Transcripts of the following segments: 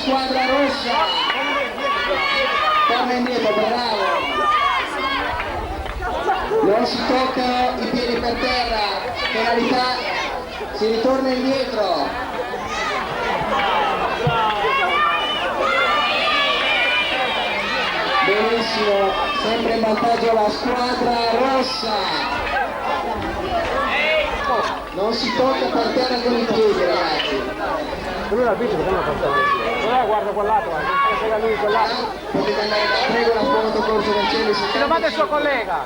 Squadra rossa, torna indietro, bravo, non si toccano i piedi per terra, penalità, si ritorna indietro. Benissimo, sempre in vantaggio la squadra rossa, non si tocca per terra con i piedi, ragazzi. Lui l'arbitro come la fa? Guarda quel lato, non lui quel lato. Potete andare da prego la squadra corso del cielo. Se lo fate il suo collega.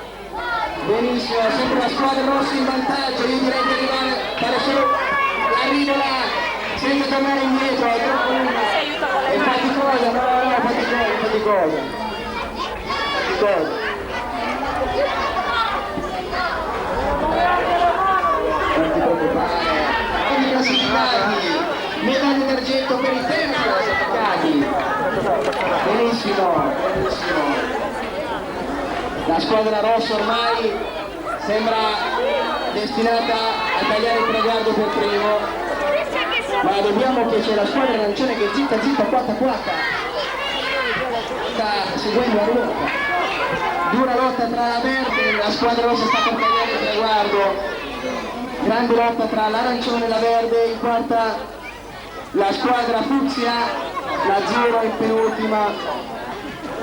Benissimo, sempre la squadra rossa in vantaggio, io direi di arrivare, fare solo l'arrivo là, senza tornare indietro, è troppo lunga. È faticosa, no, è faticosa. Non ti preoccupare, tutti classificati. Medaglia d'argento per i tempi classificati. Benissimo. La squadra rossa ormai sembra destinata a tagliare il traguardo per primo, ma dobbiamo che c'è la squadra arancione che zitta, quatta, sta seguendo la ruota. Dura lotta tra la verde, la squadra rossa sta per tagliare il traguardo. Grande lotta tra l'arancione e la verde, in quarta la squadra fucsia, l'azzurro in penultima.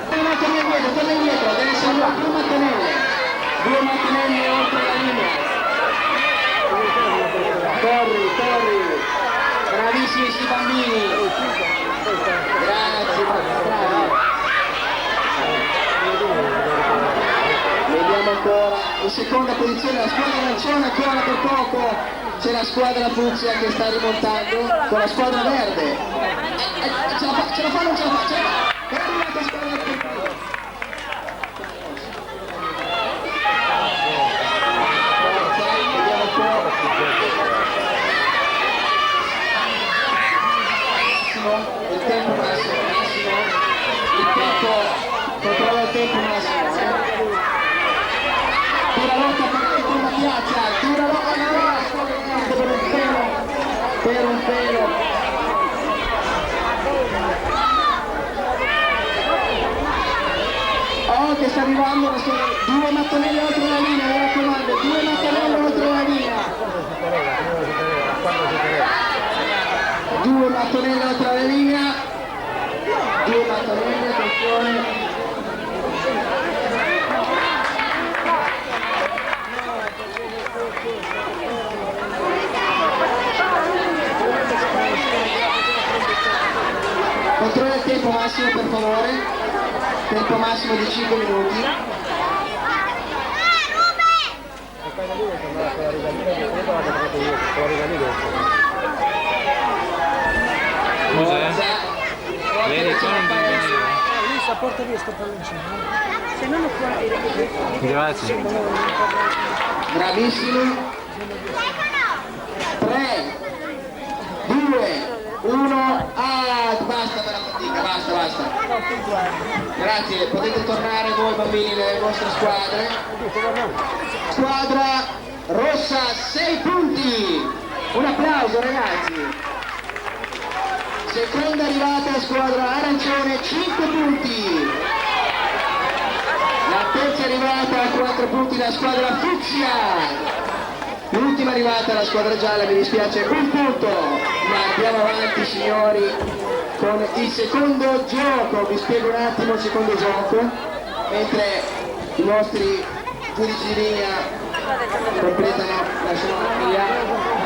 Torna indietro, deve essere due mattonelle oltre la linea. Corri, bravissimi sti bambini. Grazie, bravi. Vediamo ancora, in seconda posizione la squadra arancione, ancora per poco. C'è la squadra fucsia che sta rimontando con la squadra verde. Ce la fa, non ce la fa? È arrivata la squadra fucsia. Vediamo un po'. Il tempo massimo. Il tempo, controlla il tempo massimo. Dura lotta per la piazza, dura lotta per un pelo. Oh, che sta arrivando due mattonelle oltre la linea, mi raccomando, due mattonelle oltre la linea. Due mattonelle oltre la linea. Due mattonelle, attenzione. Controlla il tempo massimo per favore, tempo massimo di 5 minuti. Scusa, vedi qua non devi venire. Lui sta porta via sto palloncino. Se non lo può dire. Grazie. Bravissimi. 3, 2, 1, basta per la fatica, basta. Grazie, potete tornare voi bambini nelle vostre squadre. Squadra rossa 6 punti, un applauso ragazzi. Seconda arrivata squadra arancione 5 punti. La terza arrivata a 4 punti la squadra fucsia. L'ultima arrivata la squadra gialla, mi dispiace, 1 punto, ma andiamo avanti signori con il secondo gioco. Vi spiego un attimo il secondo gioco mentre i nostri giudici di linea completano la scenografia.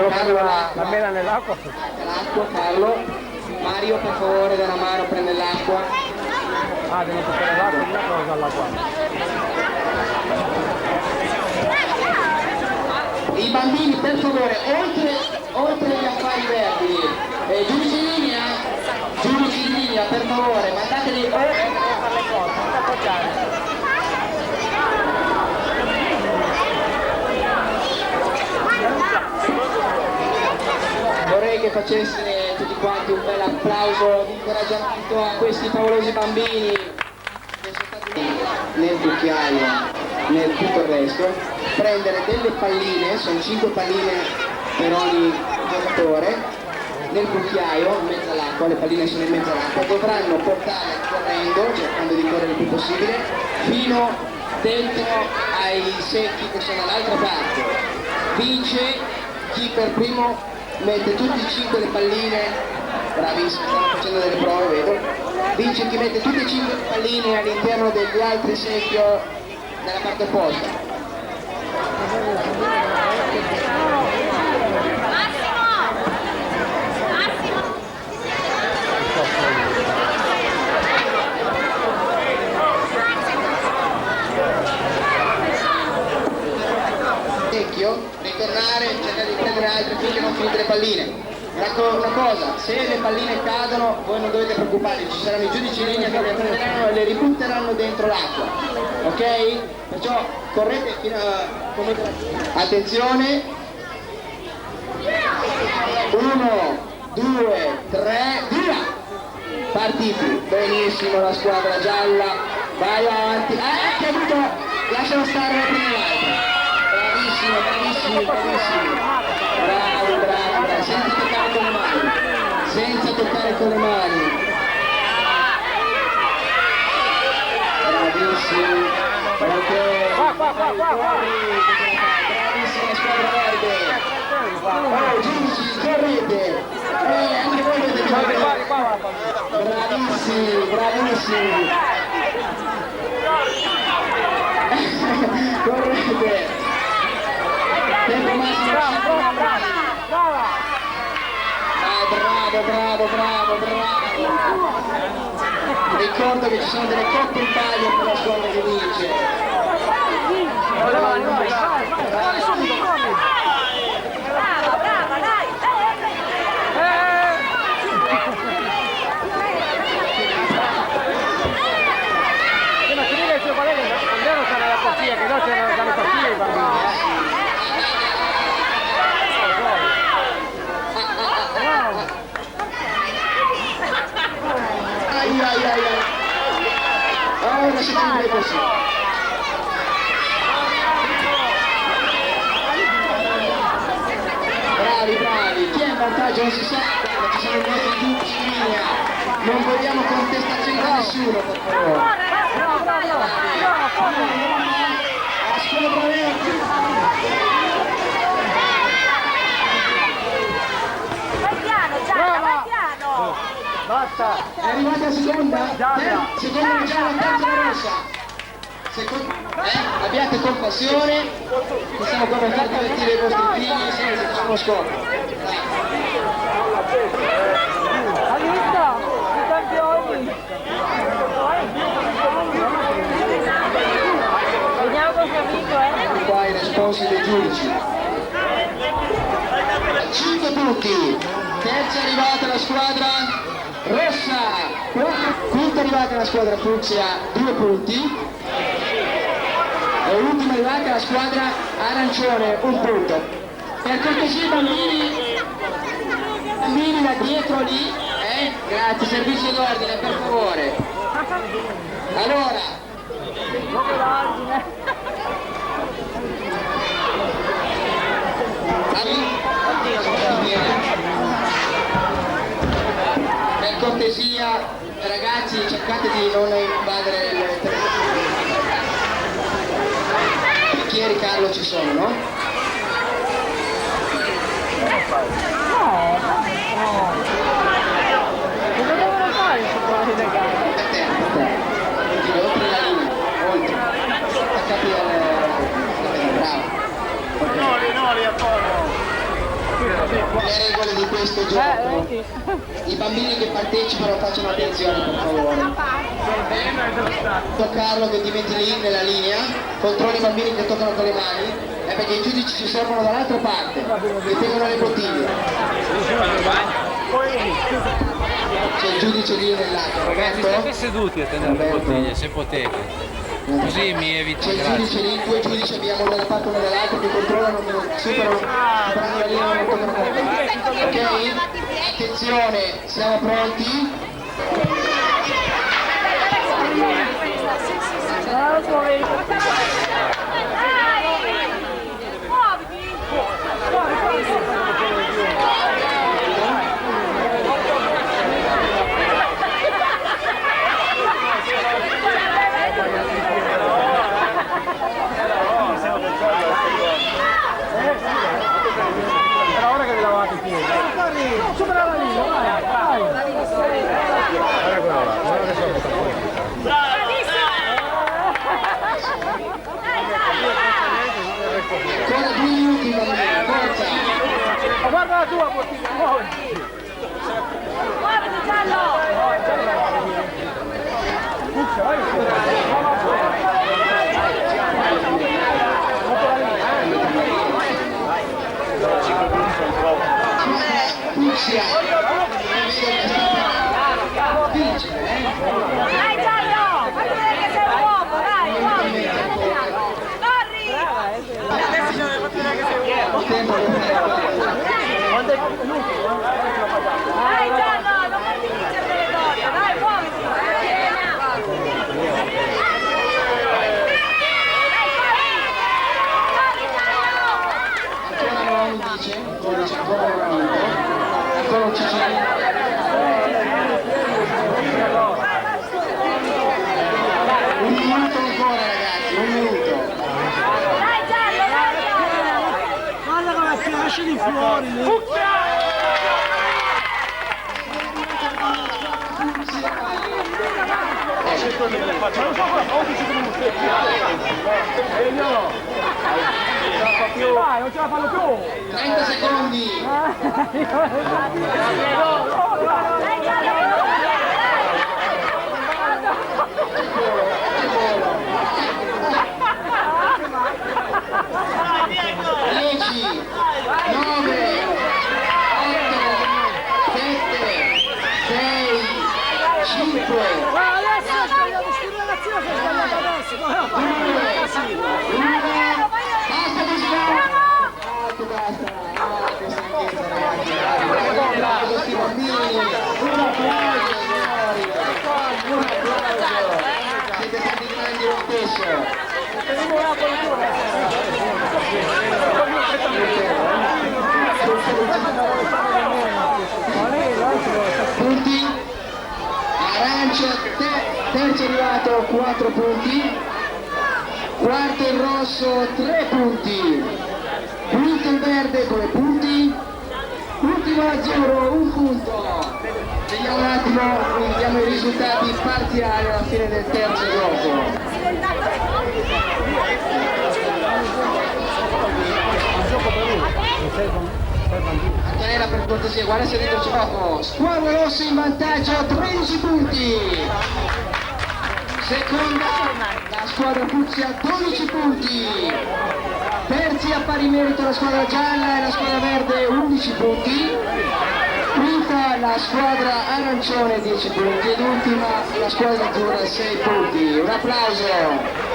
devo fare la mela nell'acqua. L'acqua, Carlo. Mario, per favore, da una mano, prende l'acqua. Ah, devo toccare l'acqua, di là cosa all'acqua. I bambini, per favore, oltre gli affari verdi, giudici di linea, per favore, mandateli fare le cose, non appoggiare. Vorrei che faceste tutti quanti un bel applauso di incoraggiamento a questi favolosi bambini che sono stati nel cucchiaio, nel tutto il resto. Prendere delle palline, sono 5 palline per ogni giocatore, nel cucchiaio, in mezzo all'acqua, le palline sono in mezzo all'acqua, dovranno portare correndo, cercando di correre il più possibile, fino dentro ai secchi che sono dall'altra parte. Vince chi per primo mette tutti e 5 le palline, bravissimo, stanno facendo delle prove, vedo, vince chi mette tutte e 5 le palline all'interno degli altri secchio dalla parte opposta. Ritornare, cercare di prendere altre finché non finite le palline. Ecco una cosa, se le palline cadono voi non dovete preoccuparvi, ci saranno i giudici in linea che le prenderanno e le ributteranno dentro l'acqua, ok? Perciò correte fino a... Attenzione, 1, 2, 3, via! Partiti, benissimo la squadra gialla, vai avanti, che ha avuto, lascialo stare la prima l'altra. Bravissimi, bravo, senza toccare con le mani, bravissimi, ok, bravissima squadra verde, giudici, correte, anche voi dovete giocare, bravissimi, correte. Tempo massimo, bravo. Ricordo che ci sono delle coppe in Italia per la squadra che vince. Brava, dai! Ma ti dico il suo collega, almeno c'era la corsia, che no c'erano dalle corsie i bambini. Ora si chiude così. Bravi, chi è in vantaggio non si sa, ma ci sono i nostri giudici in linea, non vogliamo contestazioni da nessuno, per favore. La squadra verde. Vai piano, piano! Basta! È arrivata la seconda? Seconda gialla, terza rossa. Abbiate compassione, che siamo qua per far divertire i vostri figli senza nessuno scopo. Hai visto? I campioni! Vediamo con amico, Qua i responsi dei giudici. 5 punti, terza è arrivata la squadra rossa, quinta è arrivata la squadra fucsia, 2 punti. E l'ultima è arrivata la squadra arancione, 1 punto. Per cortesia bambini da dietro lì, grazie, servizio d'ordine, per favore. Allora, per cortesia ragazzi, cercate di non invadere il territorio. I bicchieri, Carlo, ci sono, no? Cosa devono fare su quelle dei gare? Per te. Oltre la linea, oltre. Attaccati al... bravo. No, lì a poco. questo gioco. I bambini che partecipano facciano attenzione, per favore. Carlo che ti metti lì nella linea, controlli i bambini che toccano con le mani, perché i giudici ci servono dall'altra parte, che tengono le bottiglie. C'è il giudice lì nell'altro, Ragazzi, state seduti a tenere le bottiglie, se potete. Così mi evita. C'è il giudice lì, due giudici abbiamo da una parte e dall'altra che controllano, che superano la linea, non toccano con le mani. Ok? Attenzione, siamo pronti? Era ora che vi lavate i piedi. Supera la linea, vai, vai. Guarda quello là, guarda che sono fuori. Ancora 2 minuti, forza! Ma guarda la tua bottiglia, muoviti. Muoviti, Giallo! Fucsia! Dai, Giallo! Fai vedere che sei un uomo, dai, corri! Corri! Dai, Giallo, non farti vincere delle donne, dai, muoviti! Ancora 11, ancora c'è ancora un minuto, ancora un Cicilino. Un minuto ancora ragazzi, un minuto. Dai, Giallo, dai! Guarda come si lascia di fuori. Dai, non ce la fanno più! 30 secondi! Dai, Giallo, 10, 9, 8, 7, 6, 5, Adesso sti ragazzini sono sbagliati adesso! 2, 1, basta di sbaglio! Basta! Che stanchezza ragazzi! Un applauso a questi bambini! Un applauso signori! Un applauso! Siete stati grandi lo stesso! Punti, arancia, terzo arrivato 4 punti, quarto il rosso 3 punti, quinto il verde 2 punti, ultimo l'azzurro 1 punto. Vediamo un attimo, vediamo i risultati parziali alla fine del terzo gioco. Antonella per cortesia, guarda se dentro gioco. Squadra rossa in vantaggio 13 punti. Seconda la squadra fucsia 12 punti. Terzi a pari merito la squadra gialla e la squadra verde 11 punti. Quinta la squadra arancione 10 punti ed ultima la squadra azzurra 6 punti. Un applauso.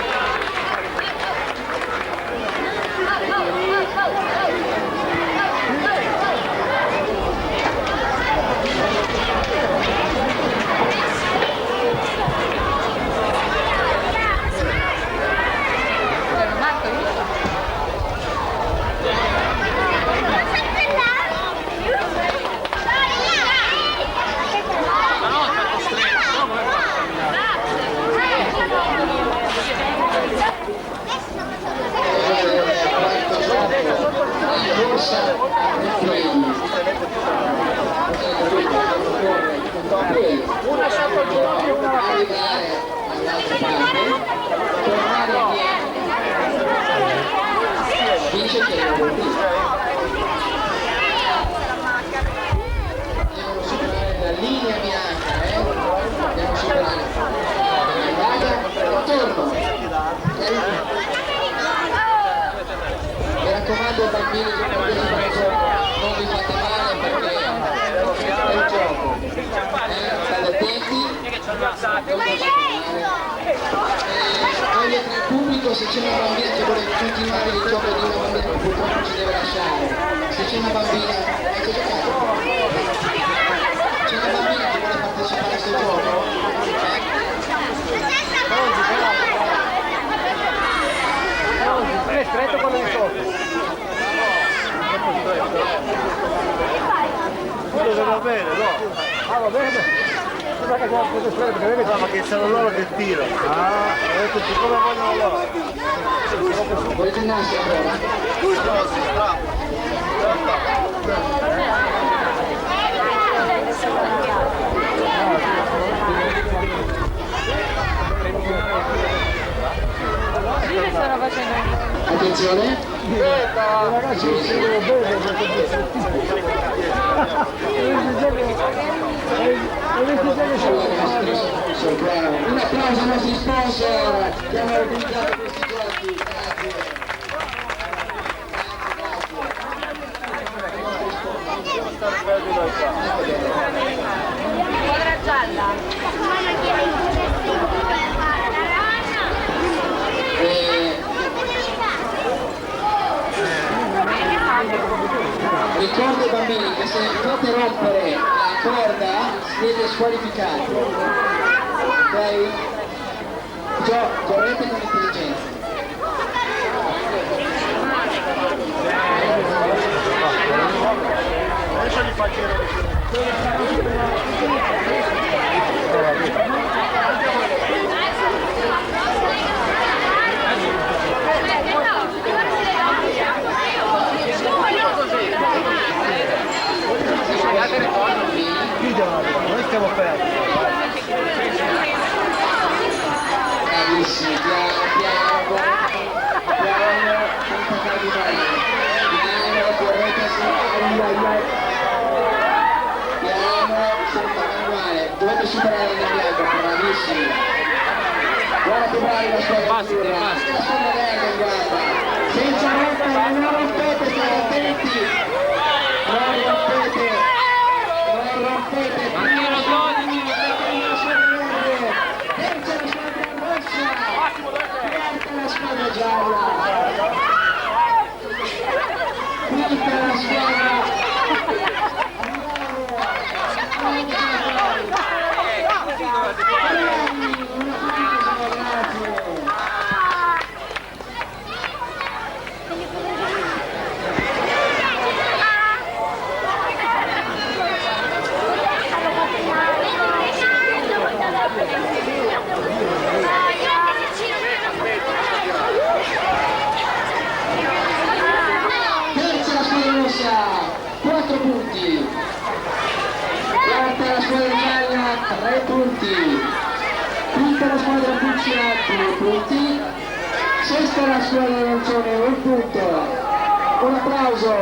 Toglie tra il pubblico se c'è una bambina che vuole continuare il gioco di una bambina che purtroppo ci deve lasciare. Se c'è una bambina, ecco giocato. C'è una bambina che vuole partecipare a questo gioco? È stretto quello di sotto. Quello va bene, no? Ah, va bene. Sembra che sia un po' stretto, perché vedi ma che sono loro che tirano. Ah, ho detto siccome vogliono loro. Vuoi ginnastica allora? Attenzione! Ragazzi, devo bene. Un applauso ai nostri sponsor che hanno organizzato questi giochi. Squadra gialla. Ricordo ai bambini che se fate rompere la corda siete squalificati. Ok? Correte con intelligenza. Adesso li faccio noi stiamo fermi. Bravissimi, piano, senza cardinale. Piano, correte piano, senza manuale. Dovete superare il bianco, bravissimi. Guarda che bravi la squadra azzurra. La squadra verde, guarda. Senza rompere, non rompete, state attenti. Non rompete. Marchino 12. La squadra gialla, quinta la squadra, terza la squadra rossa, 4 punti, quarta la squadra gialla, 3 punti, quinta la squadra fucsia, 2 punti, sesta la squadra arancione, 1 punto. Un applauso.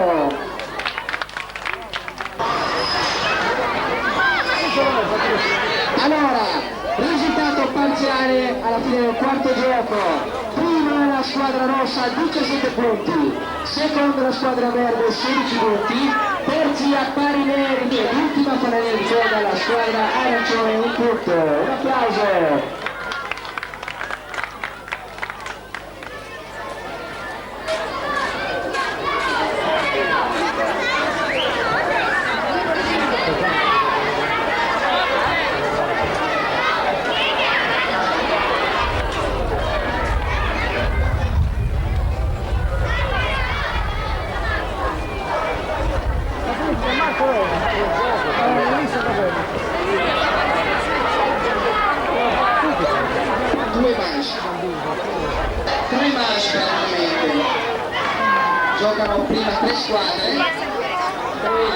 Allora, risultato parziale alla fine del quarto gioco. Prima la squadra rossa 17 punti, seconda la squadra verde 16 punti, terzi a pari meriti ed ultima fanalina di coda la squadra arancione 1 punto. Un applauso. Tre manche praticamente. Giocano prima 3 squadre, poi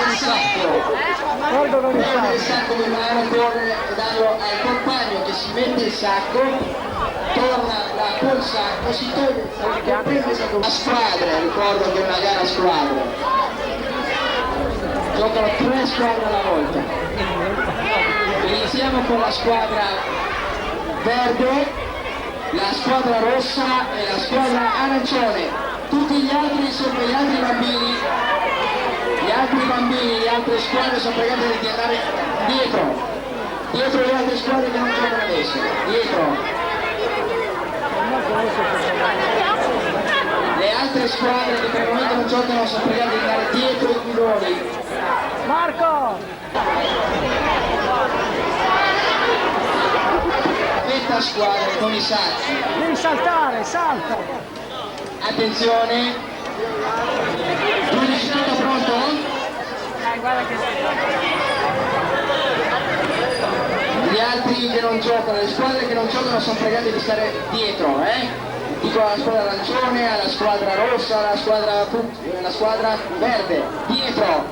il sacco. Prende il sacco in mano, corre e danno al compagno che si mette il sacco, torna là col sacco, si toglie il sacco, prende il sacco. A squadre, ricordo che è una gara a squadre. Giocano 3 squadre alla volta. Iniziamo con la squadra verde, la squadra rossa e la squadra arancione. Tutti gli altri sono gli altri bambini, le altre squadre sono pregate di andare dietro. Dietro le altre squadre che non giocano adesso. Dietro. Le altre squadre che per il momento non giocano sono pregate di andare dietro i guidoni. Marco! Questa squadra con i sacchi. Devi saltare, salta! Attenzione. Giudice, tutto pronto? Guarda che Gli altri che non giocano, le squadre che non giocano sono pregate di stare dietro, Dico alla squadra arancione, alla squadra rossa, alla squadra verde, dietro,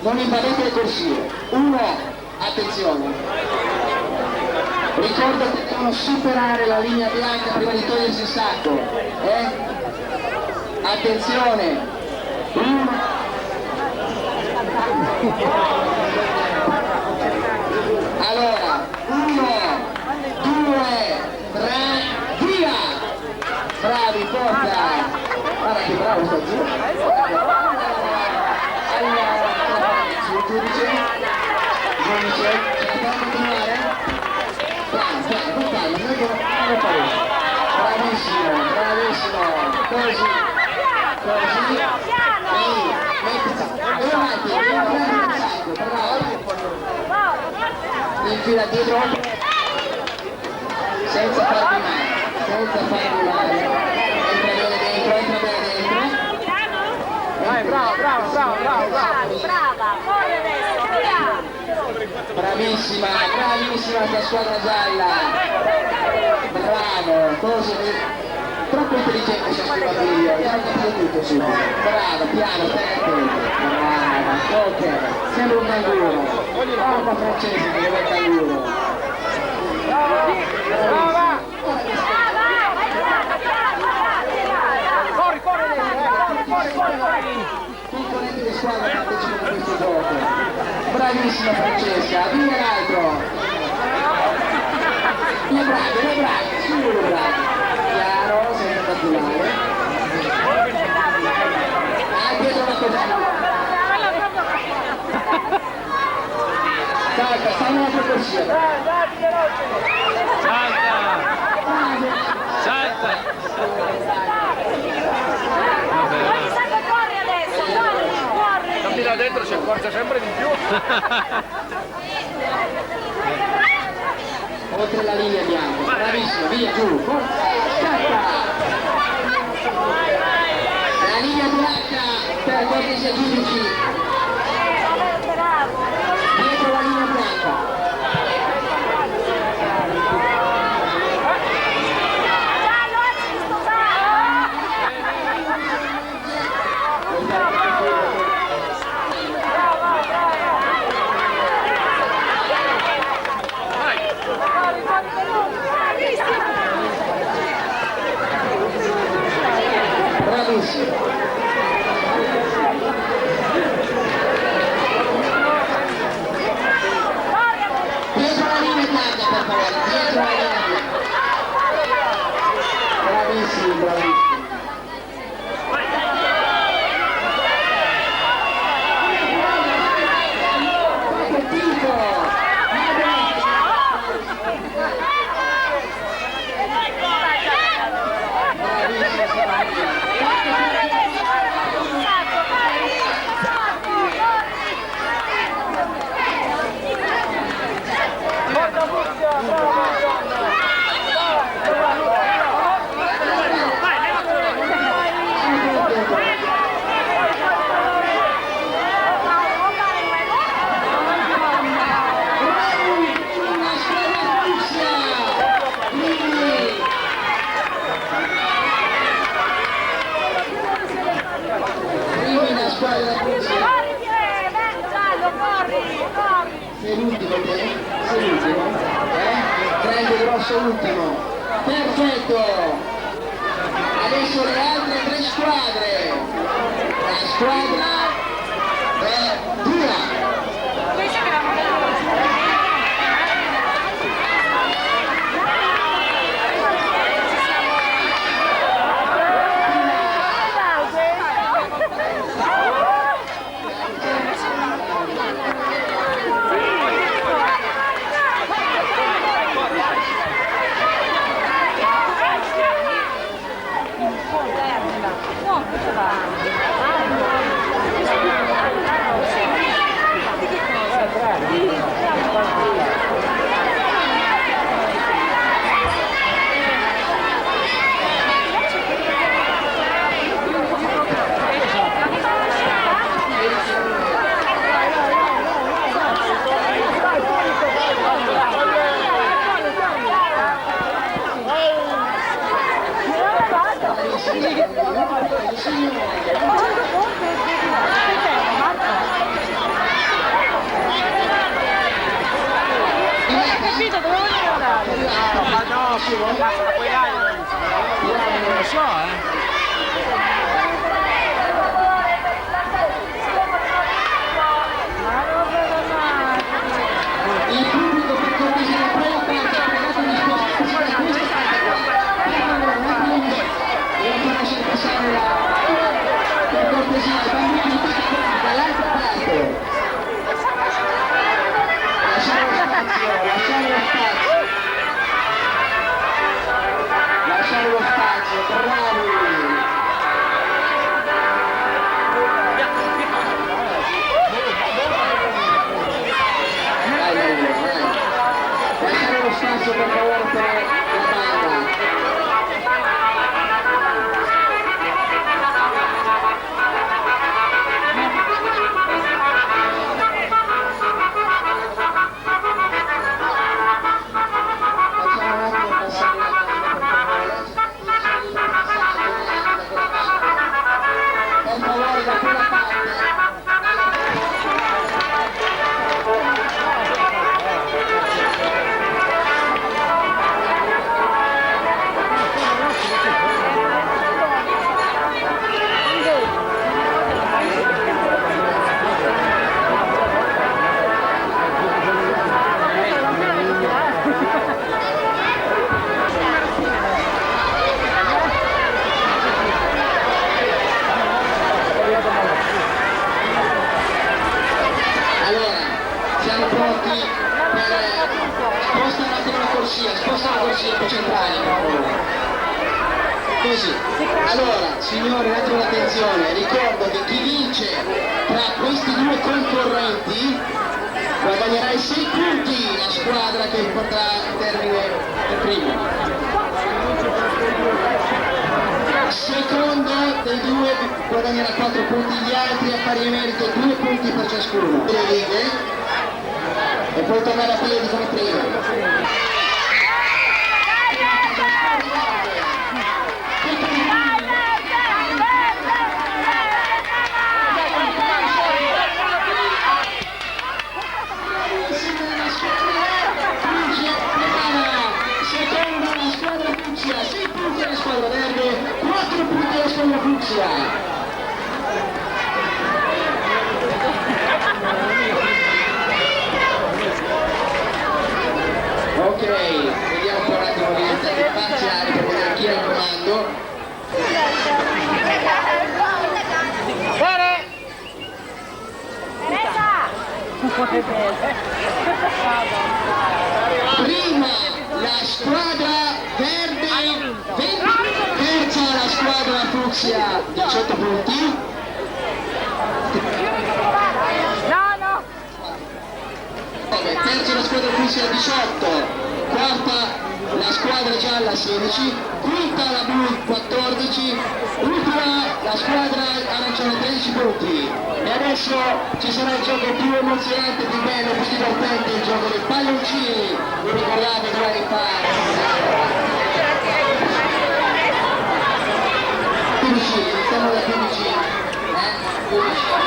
non invadete le corsie. 1, attenzione. Ricorda che devono superare la linea bianca prima di togliersi il sacco, Attenzione. 1. Allora, 1, 2, 3, via! Bravi, porta! Guarda che bravo sta giù! Sul giudice, ce la fa continuare? Piano, piano, con calma, non ho paura. Bravissimo, bravissimo! Così, metti avanti, infila dietro senza farvi male, entra bene dentro. Dai, bravo! brava, corri adesso, via! Bravissima sta squadra gialla, bravo, così, troppo intelligente questa squadra qui, hai capito tutto subito, bravo, piano, attento, brava, ok, sembra un canguro, porta francese che deve il canguro. Brava! Corri! Componenti di squadra partecipano a questo gioco. Bravissima Francesca, via l'altro. Le braghe, su le braghe. Chiaro, senza catturare. Dietro la corsia. Salta, stanno nella tua corsia. Salta! Corri adesso, corri! Campi là dentro si accorcia sempre di più. Oltre la linea bianca, bravissimo, via, giù, forza, scappa! La linea bianca per cortesia giudici, dietro la linea bianca. Bravissimo. Dietro la linea bianca, per favore, dietro la linea bianca. Bravissimo. Sei l'ultimo? Grande grosso ultimo. Perfetto. Adesso le altre tre squadre. La squadra è dura. capito dove voglio andare? Ma no, Non lo so, Il pubblico per cortesia prego ragazzi di spostare da questa devo lasciare passare per cortesia i bambini dall'altra parte. Lasciare lo spazio, bravi! Lasciare lo spazio per favore per la banda. Per favore da quella parte. Siamo pronti per sposta un attimo la corsia più centrale per favore. Così. Allora, signori, un attimo d'attenzione, ricordo che chi vince tra questi due concorrenti guadagnerà i 6 punti la squadra che porterà a termine per primo. Secondo dei due guadagnerà 4 punti, gli altri a pari merito 2 punti per ciascuno. Le righe e poi tornare a piedi come prima. Seconda la squadra fucsia, 6 punti alla squadra verde, 4 punti alla squadra fucsia. Ok, vediamo un po' un attimo i risultati parziali per vedere chi è il comando. Bene! Prima la squadra verde 20, terza la squadra fucsia 18 punti. No! Vabbè, terza la squadra fucsia 18, quarta la squadra gialla 16, quinta la blu 14, ultima la squadra arancione 13 punti. E adesso ci sarà il gioco più emozionante, più bello, più divertente, il gioco dei palloncini. Vi ricordate dove rifare? Più vicini, iniziamo da più vicini. Più vicini.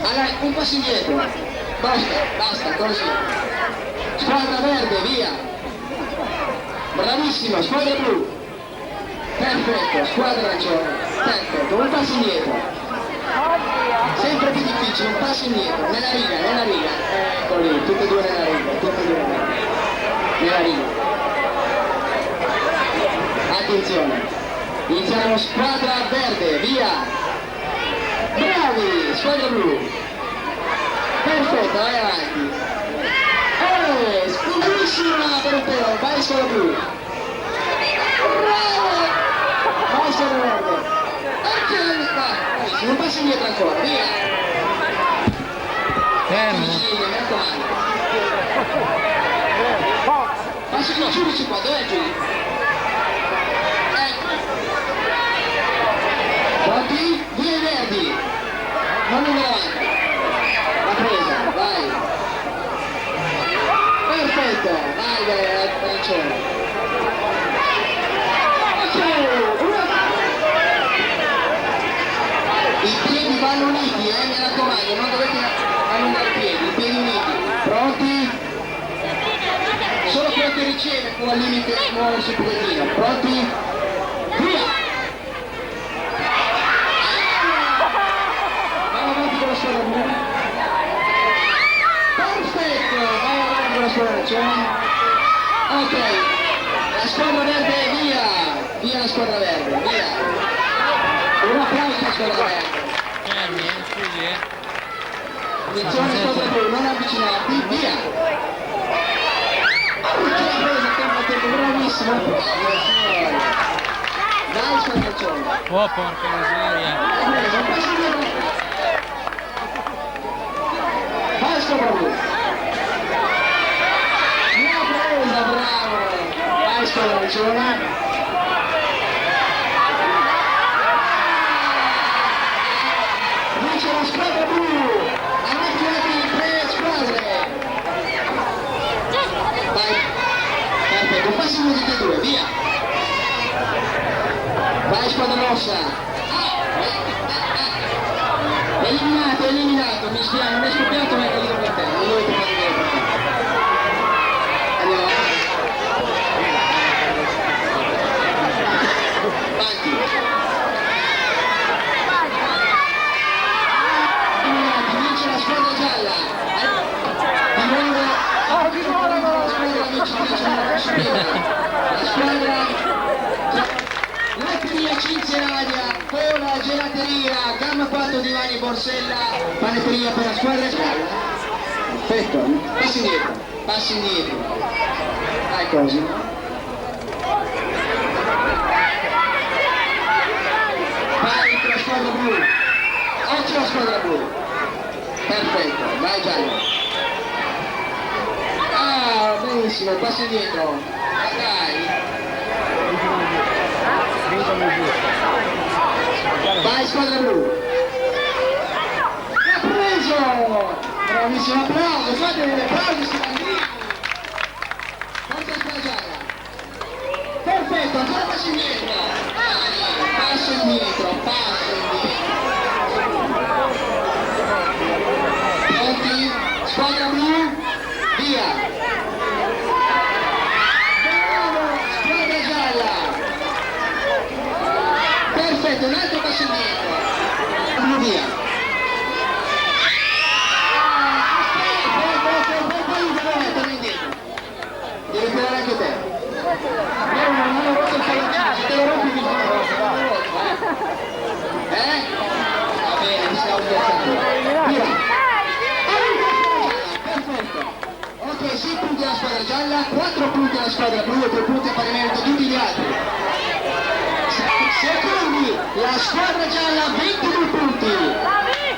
Allora, un passo indietro, basta, così. Squadra verde, via. Bravissimo, squadra blu. Perfetto, squadra arancione. Perfetto, un passo indietro. Sempre più difficile, un passo indietro, nella riga. Ecco lì, tutte e due nella riga, nella riga. Attenzione, iniziamo squadra verde, via. Bravi, squadra blu. Perfetto, vai avanti. Spingissima per un pelo, vai squadra blu. Bravo! Vai squadra verde. Ok, non passi indietro ancora, via. fermo. Sì, mi raccomando. Passi con Giudici qua, dov'è Giudici? Ecco. insieme può al limite muoversi un pochettino. Pronti? Via! Vai avanti con la squadra blu. Perfetto! Vai avanti con la squadra arancione. Ok, la squadra verde via! Via la squadra verde, via! Un applauso alla squadra verde. Scusi, Attenzione squadra blu, non avvicinarti, via! Ce l'ha presa a tempo, bravissimo! Signore. Dai squadra arancione! Oh, porca miseria. Vai squadra blu! L'ha presa, bravo! Vai squadra arancione! Vince la squadra blu! Avanti le 3 squadre! Vai! Perfetto, passino tutti e due, via! Vai squadra rossa! Eliminato, eliminato, mi spiace, non è scoppiato ma è caduto per te, non dovete fare niente per te. Andiamo avanti. Eliminati, vince la squadra gialla. Di nuovo la squadra vince la squadra Latteria Cinzeraria, Cola, Gelateria, Gamma 4 Divani Borsella, panetteria per la squadra gialla. Perfetto, passi indietro. Dai così. Vai per la squadra blu. Occhio la squadra blu. Perfetto, vai giallo. Ah, benissimo, passi indietro. Dai. Vai squadra blu! L'ha preso! Bravissimo, applauso! Fate degli applausi, signori! Forza squadra gialla! Perfetto, ancora passo indietro! Passo indietro, passo indietro! Pronti? Squadra blu? Via! Squadra gialla! Perfetto, un altro passo indietro. Blu via. Poi torna indietro. Devi tirare anche te. Non ho rotto il palloncino, se te lo rompi mi fa una rosa. Va bene, mi stavo scherzando. Via. Perfetto. Ok, 6 punti alla squadra gialla, 4 punti alla squadra blu e 2 punti a pari merito tutti gli altri. Secondi la squadra gialla 22 punti,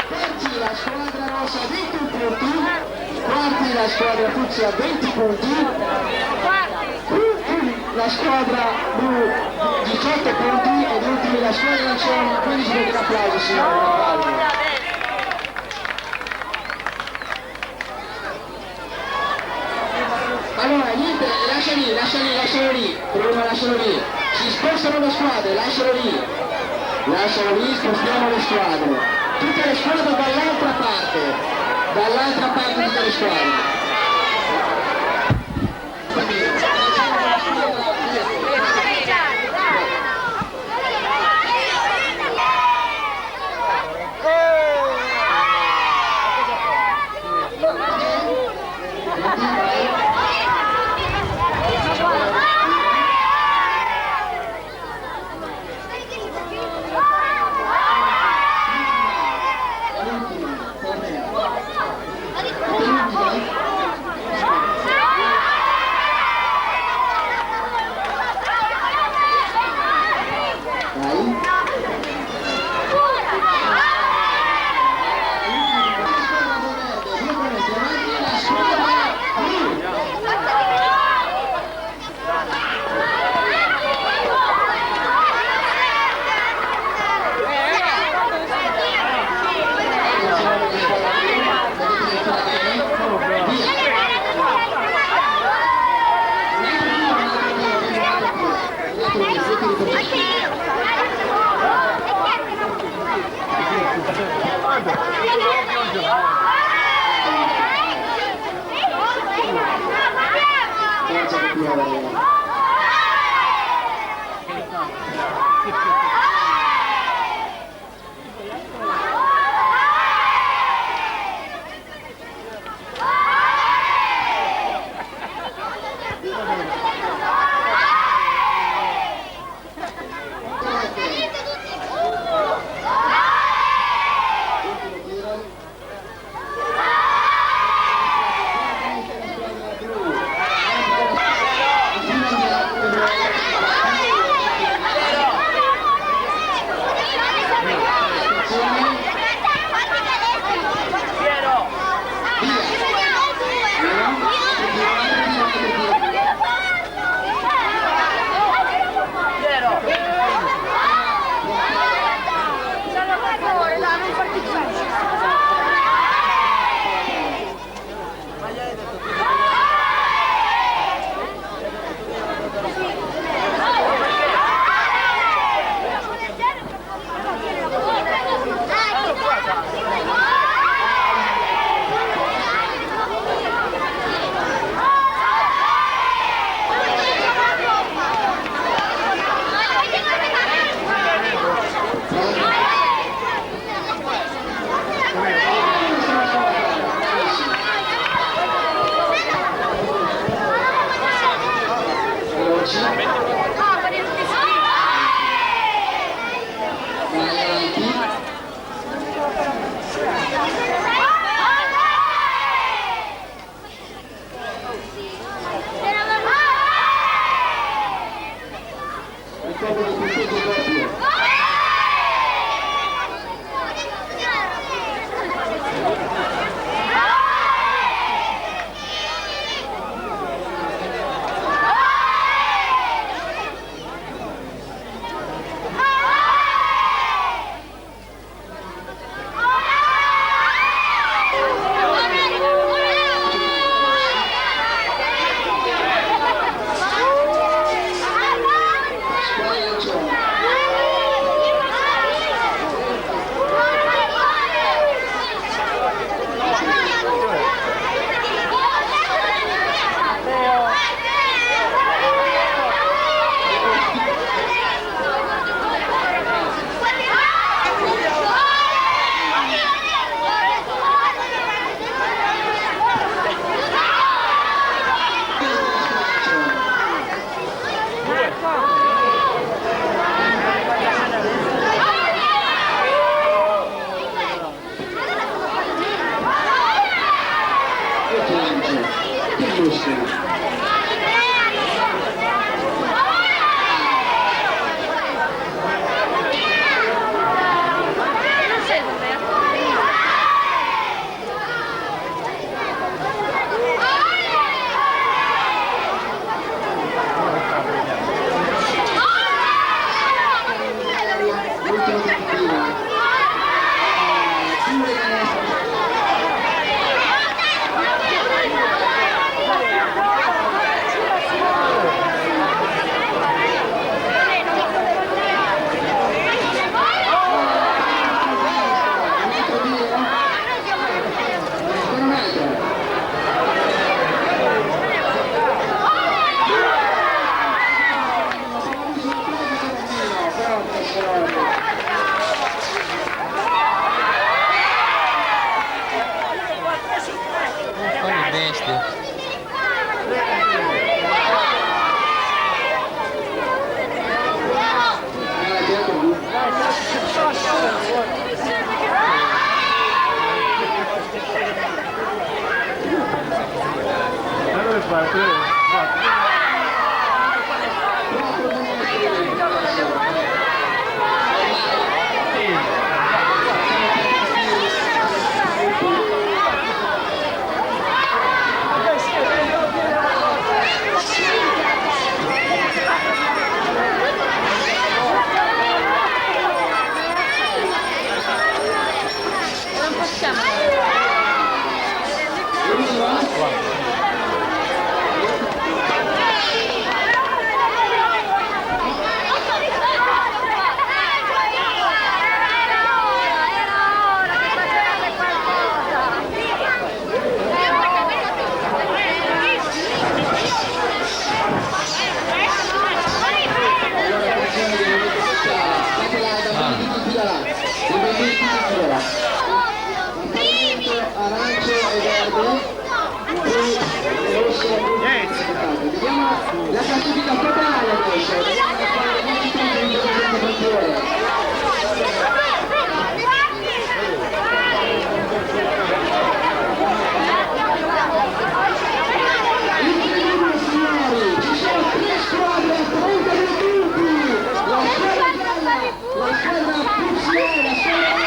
terzi la squadra rossa 21 punti, quarti la squadra fucsia 20 punti, la squadra blu 18 punti ed ultimi la squadra arancione 15 punti. Un applauso signori, un applauso. Allora niente, lascialo lì, prima lascialo lì, si spostano le squadre, lascialo lì, spostiamo le squadre, tutte le squadre dall'altra parte tutte le squadre. Forza, fiore. sfida totale adesso, bisogna fare il vincitore. Incredibile signori, ci sono 3 squadre a 30 minuti, la squadra gialla, la squadra Puzzione, la squadra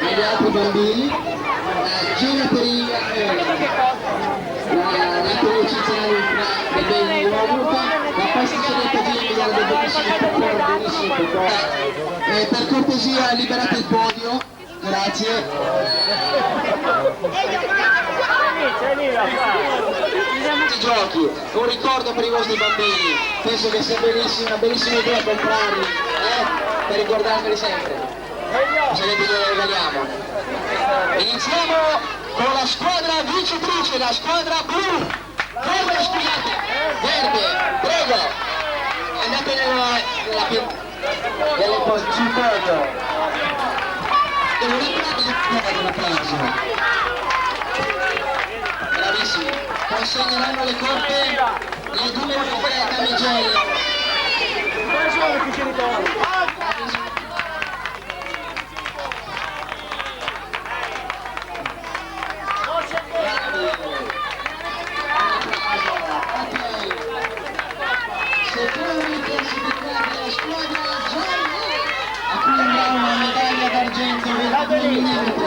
agli altri bambini, Gina Peria, la Cincinnati che ben avuta, la pasticcioletta Gina del benissimo per cortesia liberate il podio, grazie. Giochi, un ricordo per i vostri bambini, penso che sia una bellissima idea comprarli, per ricordarveli sempre. Sapete dove regaliamo? Iniziamo con la squadra vincitrice, la squadra blu. Verde, scusate, verde, prego. Andate sul podio. Un applauso. Bravissimi. Consegneranno le coppe le 2 damigelle. Una medaglia d'argento 22 minuti.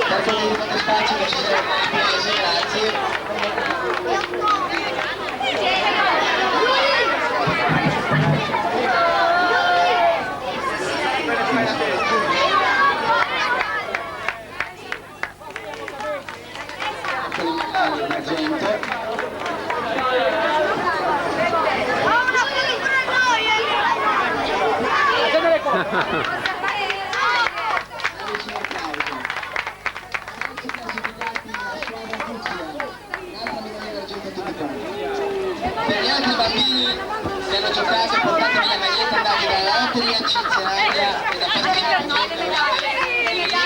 Per quello di fare spazio che ci serve nel paese, grazie. Per gli altri bambini che hanno giocato portatevi la maglietta, andate dall'Atria Cincinnati e da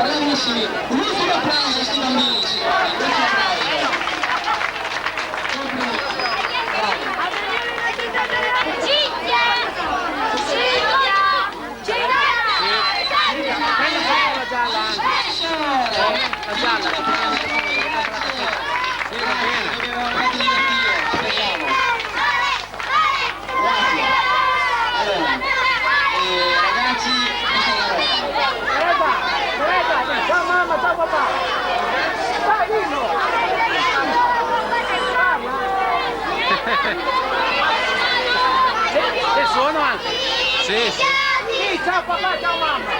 bravissimi, un ultimo applauso a questi bambini, signori, un ultimo applauso. Ragazzi, questa è la roba. anche? Sì, sì. Sì, ciao papà, ciao mamma.